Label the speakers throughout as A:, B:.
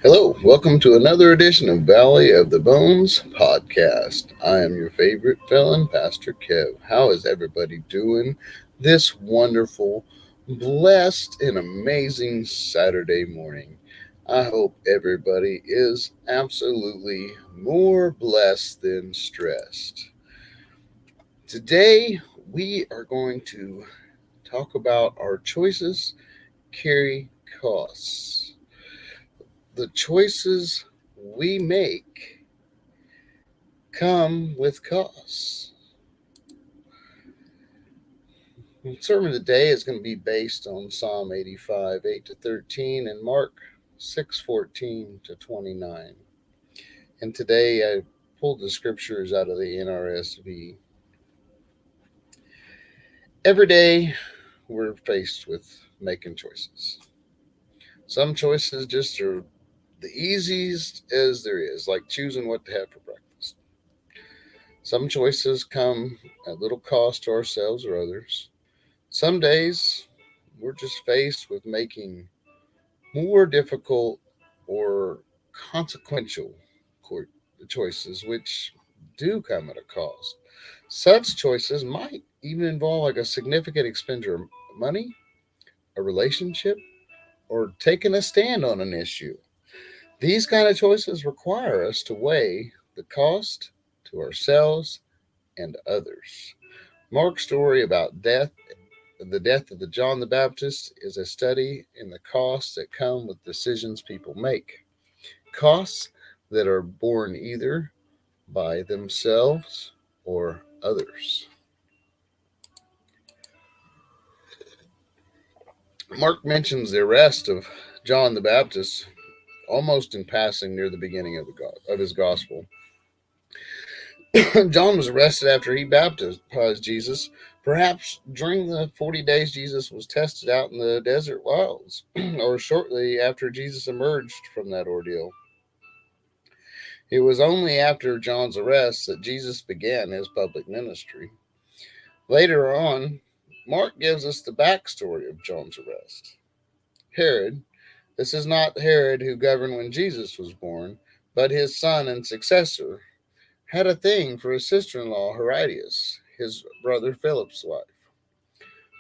A: Hello, welcome to another edition of Valley of the Bones podcast. I am your favorite felon, Pastor Kev. How is everybody doing this wonderful, blessed, and amazing Saturday morning? I hope everybody is absolutely more blessed than stressed. Today, we are going to talk about our choices carry costs. The choices we make come with costs. The sermon today is going to be based on Psalm 85, 8 to 13, and Mark 6, 14 to 29. And today I pulled the scriptures out of the NRSV. Every day we're faced with making choices. Some choices just are the easiest as there is, like choosing what to have for breakfast. Some choices come at little cost to ourselves or others. Some days we're just faced with making more difficult or consequential choices, which do come at a cost. Such choices might even involve like a significant expenditure of money, a relationship, or taking a stand on an issue. These kind of choices require us to weigh the cost to ourselves and others. Mark's story about the death of the John the Baptist is a study in the costs that come with decisions people make. Costs that are borne either by themselves or others. Mark mentions the arrest of John the Baptist almost in passing near the beginning of, of his gospel. John was arrested after he baptized Jesus, perhaps during the 40 days Jesus was tested out in the desert wilds, or shortly after Jesus emerged from that ordeal. It was only after John's arrest that Jesus began his public ministry. Later on, Mark gives us the backstory of John's arrest. Herod, this is not Herod who governed when Jesus was born, but his son and successor, had a thing for his sister in law, Herodias, his brother Philip's wife.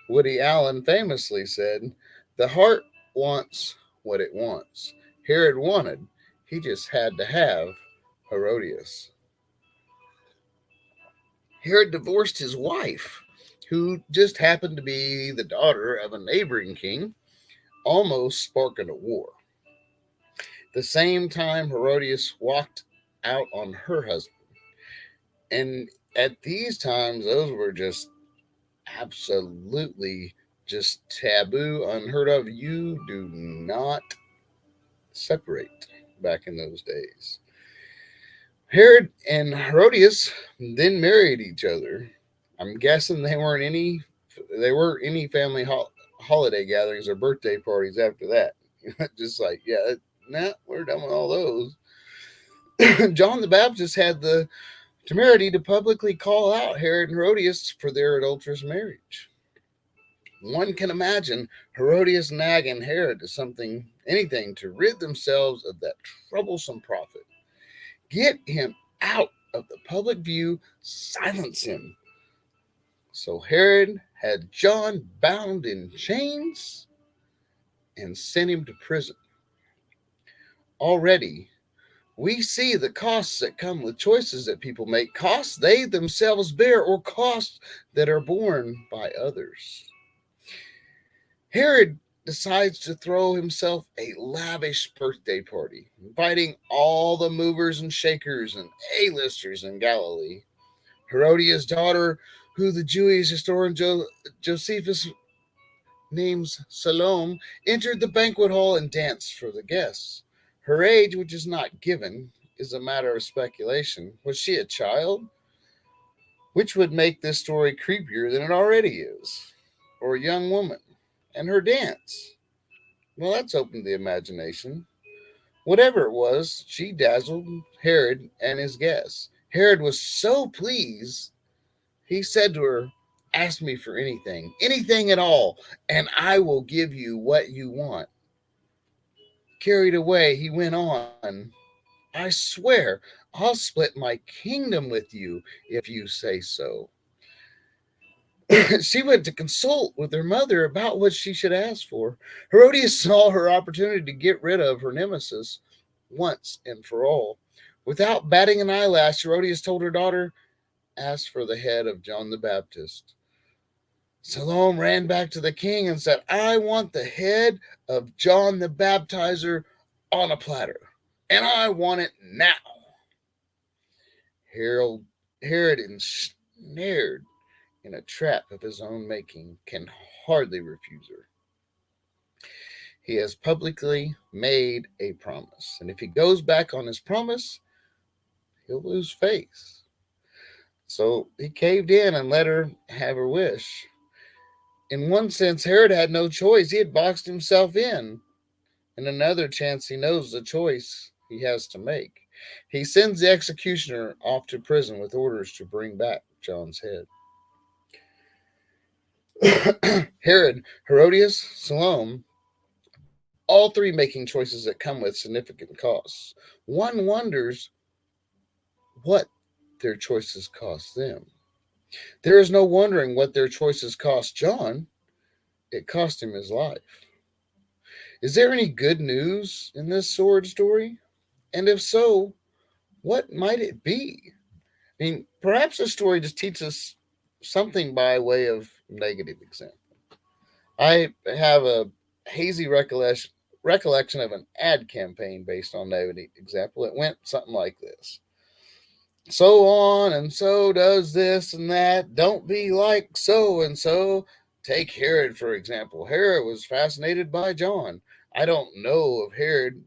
A: Woody Allen famously said, "The heart wants what it wants." Herod wanted, he just had to have Herodias. Herod divorced his wife, who just happened to be the daughter of a neighboring king, almost sparking a war. At the same time, Herodias walked out on her husband. And at these times, those were just absolutely just taboo, unheard of. You do not separate back in those days. Herod and Herodias then married each other. I'm guessing they weren't any family holiday gatherings or birthday parties after that. Just like, yeah, nah, we're done with all those. John the Baptist had the temerity to publicly call out Herod and Herodias for their adulterous marriage. One can imagine Herodias nagging Herod to anything to rid themselves of that troublesome prophet. Get him out of the public view, silence him. So Herod had John bound in chains and sent him to prison. Already, we see the costs that come with choices that people make, costs they themselves bear, or costs that are borne by others. Herod decides to throw himself a lavish birthday party, inviting all the movers and shakers and A-listers in Galilee. Herodias' daughter, who the Jewish historian Josephus names Salome, entered the banquet hall and danced for the guests. Her age, which is not given, is a matter of speculation. Was she a child? Which would make this story creepier than it already is. Or a young woman. And her dance. Well, that's open to the imagination. Whatever it was, she dazzled Herod and his guests. Herod was so pleased, he said to her, "Ask me for anything, anything at all, and I will give you what you want." Carried away, he went on, I swear I'll split my kingdom with you if you say so. She went to consult with her mother about what she should ask for. Herodias saw her opportunity to get rid of her nemesis once and for all. Without batting an eyelash, Herodias told her daughter, ask for the head of John the Baptist. Salome ran back to the king and said, I want the head of John the Baptizer on a platter, and I want it now. Harold, Herod, ensnared in a trap of his own making, can hardly refuse her. He has publicly made a promise, and if he goes back on his promise, he'll lose face. So he caved in and let her have her wish. In one sense, Herod had no choice. He had boxed himself in. In another chance, he knows the choice he has to make. He sends the executioner off to prison with orders to bring back John's head. Herod, Herodias, Salome, all three making choices that come with significant costs. One wonders what their choices cost them. There is no wondering what their choices cost John. It cost him his life. Is there any good news in this sword story? And if so, what might it be? I mean, perhaps the story just teaches us something by way of negative example. I have a hazy recollection of an ad campaign based on negative example. It went something like this. So on and so does this and that. Don't be like so and so. Take Herod, for example. Herod was fascinated by John. I don't know if Herod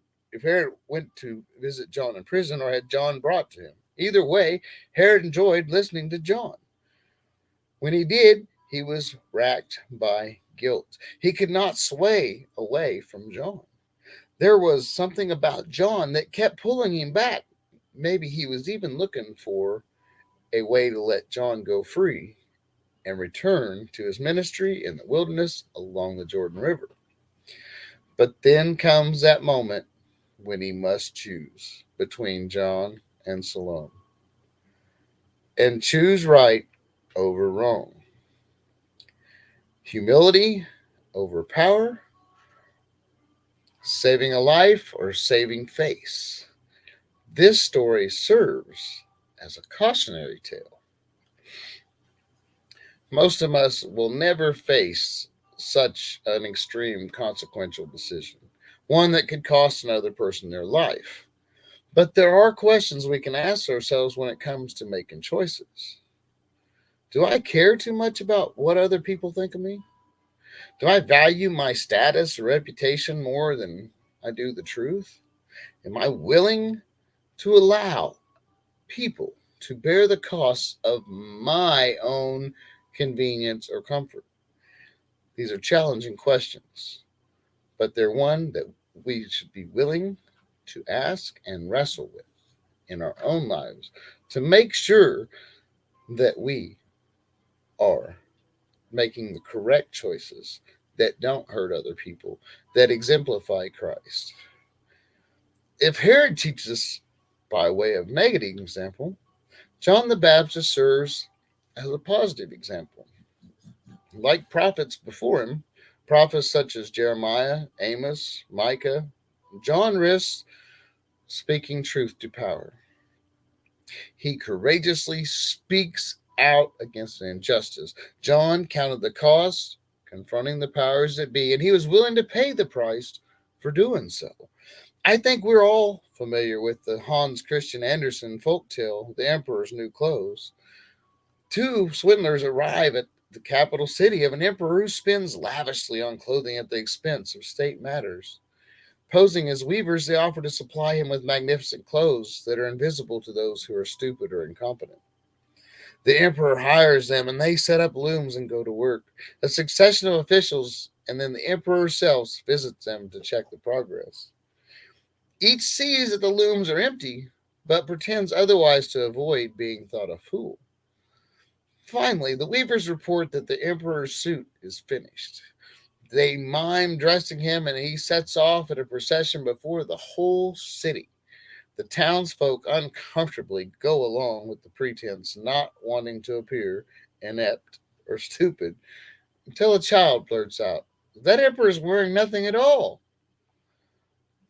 A: went to visit John in prison or had John brought to him. Either way, Herod enjoyed listening to John. When he did, he was racked by guilt. He could not sway away from John. There was something about John that kept pulling him back. Maybe he was even looking for a way to let John go free and return to his ministry in the wilderness along the Jordan River. But then comes that moment when he must choose between John and Salome and choose right over wrong, humility over power, saving a life or saving face. This story serves as a cautionary tale. Most of us will never face such an extreme consequential decision, one that could cost another person their life. But there are questions we can ask ourselves when it comes to making choices. Do I care too much about what other people think of me? Do I value my status or reputation more than I do the truth? Am I willing to allow people to bear the costs of my own convenience or comfort? These are challenging questions, but they're one that we should be willing to ask and wrestle with in our own lives to make sure that we are making the correct choices that don't hurt other people, that exemplify Christ. If Herod teaches us by way of negative example, John the Baptist serves as a positive example. Like prophets before him, prophets such as Jeremiah, Amos, Micah, John risks speaking truth to power. He courageously speaks out against an injustice. John counted the cost, confronting the powers that be, and he was willing to pay the price for doing so. I think we're all familiar with the Hans Christian Andersen folktale, The Emperor's New Clothes. Two swindlers arrive at the capital city of an emperor who spends lavishly on clothing at the expense of state matters. Posing as weavers, they offer to supply him with magnificent clothes that are invisible to those who are stupid or incompetent. The emperor hires them, and they set up looms and go to work. A succession of officials, and then the emperor himself visits them to check the progress. Each sees that the looms are empty, but pretends otherwise to avoid being thought a fool. Finally, the weavers report that the emperor's suit is finished. They mime dressing him, and he sets off in a procession before the whole city. The townsfolk uncomfortably go along with the pretense, not wanting to appear inept or stupid, until a child blurts out, "That emperor is wearing nothing at all."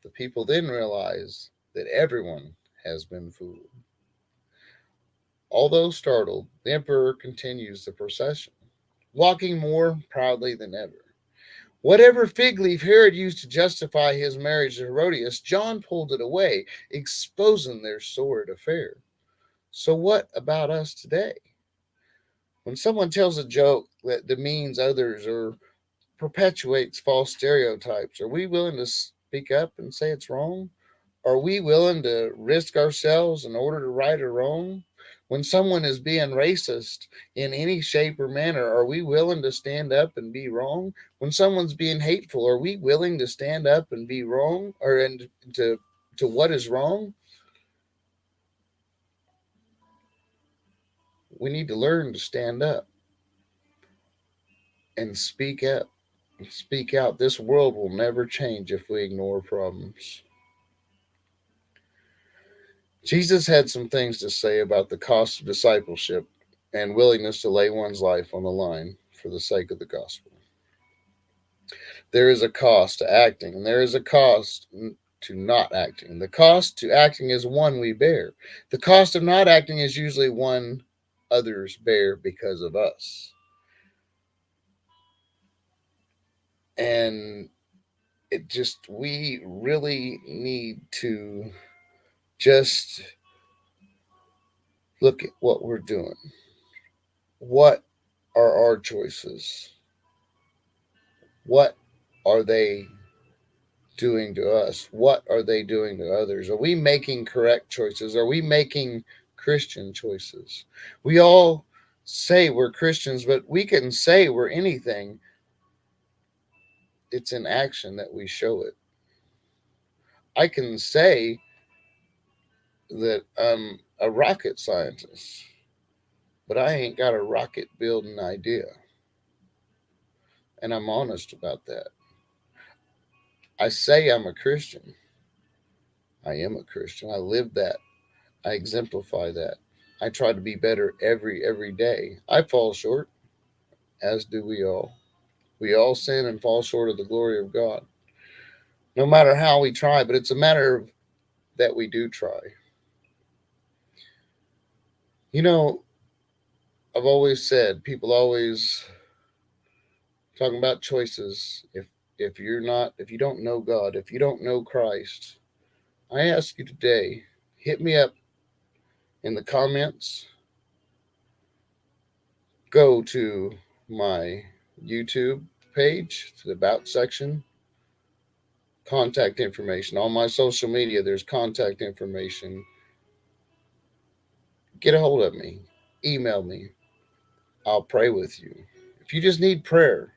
A: The people then realize that everyone has been fooled. Although startled, the emperor continues the procession, walking more proudly than ever. Whatever fig leaf Herod used to justify his marriage to Herodias, John pulled it away, exposing their sordid affair. So, what about us today? When someone tells a joke that demeans others or perpetuates false stereotypes, are we willing to speak up and say it's wrong? Are we willing to risk ourselves in order to right a wrong? When someone is being racist in any shape or manner, are we willing to stand up and be wrong? When someone's being hateful, are we willing to stand up and be wrong or and to what is wrong? We need to learn to stand up and speak up. Speak out. This world will never change if we ignore problems. Jesus had some things to say about the cost of discipleship and willingness to lay one's life on the line for the sake of the gospel. There is a cost to acting, and there is a cost to not acting. The cost to acting is one we bear. The cost of not acting is usually one others bear because of us. And we really need to just look at what we're doing. What are our choices? What are they doing to us? What are they doing to others? Are we making correct choices? Are we making Christian choices? We all say we're Christians, but we can say we're anything. It's in action that we show it. I can say that I'm a rocket scientist, but I ain't got a rocket building idea. And I'm honest about that. I say I'm a Christian. I am a Christian. I live that. I exemplify that. I try to be better every day. I fall short, as do we all. We all sin and fall short of the glory of God. No matter how we try, but it's a matter of that we do try. You know, I've always said people always talking about choices. If you don't know God, if you don't know Christ, I ask you today, hit me up in the comments. Go to my YouTube page, to the About section, contact information. On my social media, there's contact information. Get a hold of me, email me. I'll pray with you. If you just need prayer,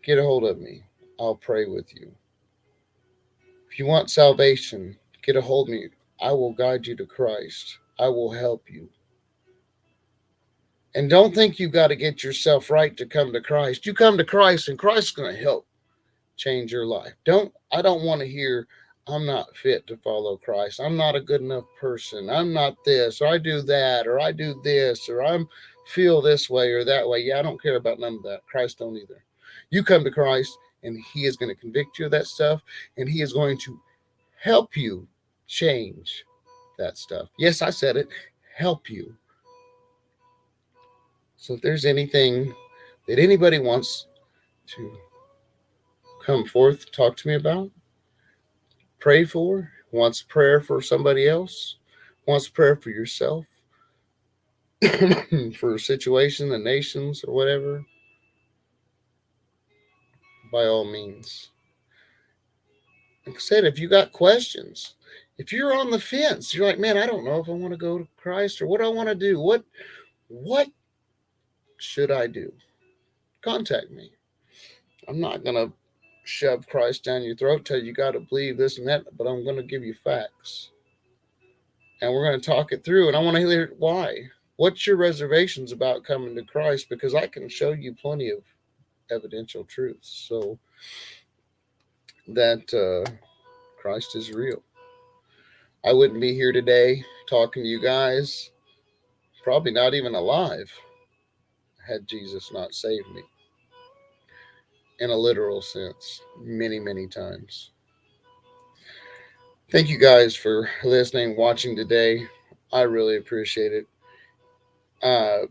A: get a hold of me. I'll pray with you. If you want salvation, get a hold of me. I will guide you to Christ. I will help you. And don't think you got to get yourself right to come to Christ. You come to Christ, and Christ's going to help change your life. I don't want to hear I'm not fit to follow Christ. I'm not a good enough person. I'm not this, or I do that, or I do this, or I'm feel this way or that way. Yeah, I don't care about none of that. Christ don't either. You come to Christ, and He is going to convict you of that stuff, and He is going to help you change that stuff. Yes, I said it. Help you. So if there's anything that anybody wants to come forth, talk to me about, pray for, wants prayer for somebody else, wants prayer for yourself, for a situation, the nations, or whatever, by all means. Like I said, if you got questions, if you're on the fence, you're like, man, I don't know if I want to go to Christ or what I want to do. What should I do? Contact me. I'm not gonna shove Christ down your throat, tell you got to believe this and that, but I'm gonna give you facts. And we're going to talk it through. And I want to hear why. What's your reservations about coming to Christ? Because I can show you plenty of evidential truths. So that Christ is real. I wouldn't be here today talking to you guys, probably not even alive, had Jesus not saved me in a literal sense, many, many times. Thank you guys for listening, watching today. I really appreciate it. Uh,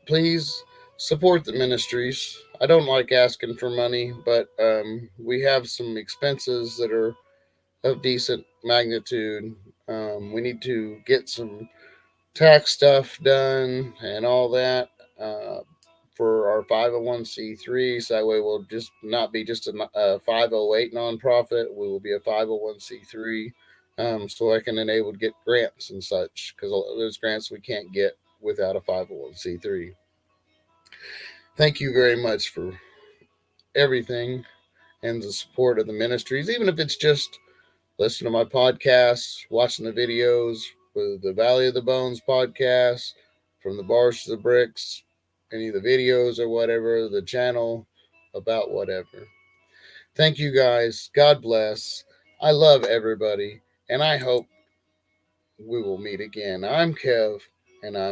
A: Please support the ministries. I don't like asking for money, but we have some expenses that are of decent magnitude. We need to get some tax stuff done and all that uh, for our 501c3. So that way we'll just not be just a 508 nonprofit. We will be a 501c3. So I can enable to get grants and such because there's grants we can't get without a 501c3. Thank you very much for everything and the support of the ministries, even if it's just listening to my podcasts, watching the videos with the Valley of the Bones podcast, from the bars to the bricks, any of the videos or whatever, the channel about whatever. Thank you guys. God bless. I love everybody, and I hope we will meet again. I'm Kev, and I'm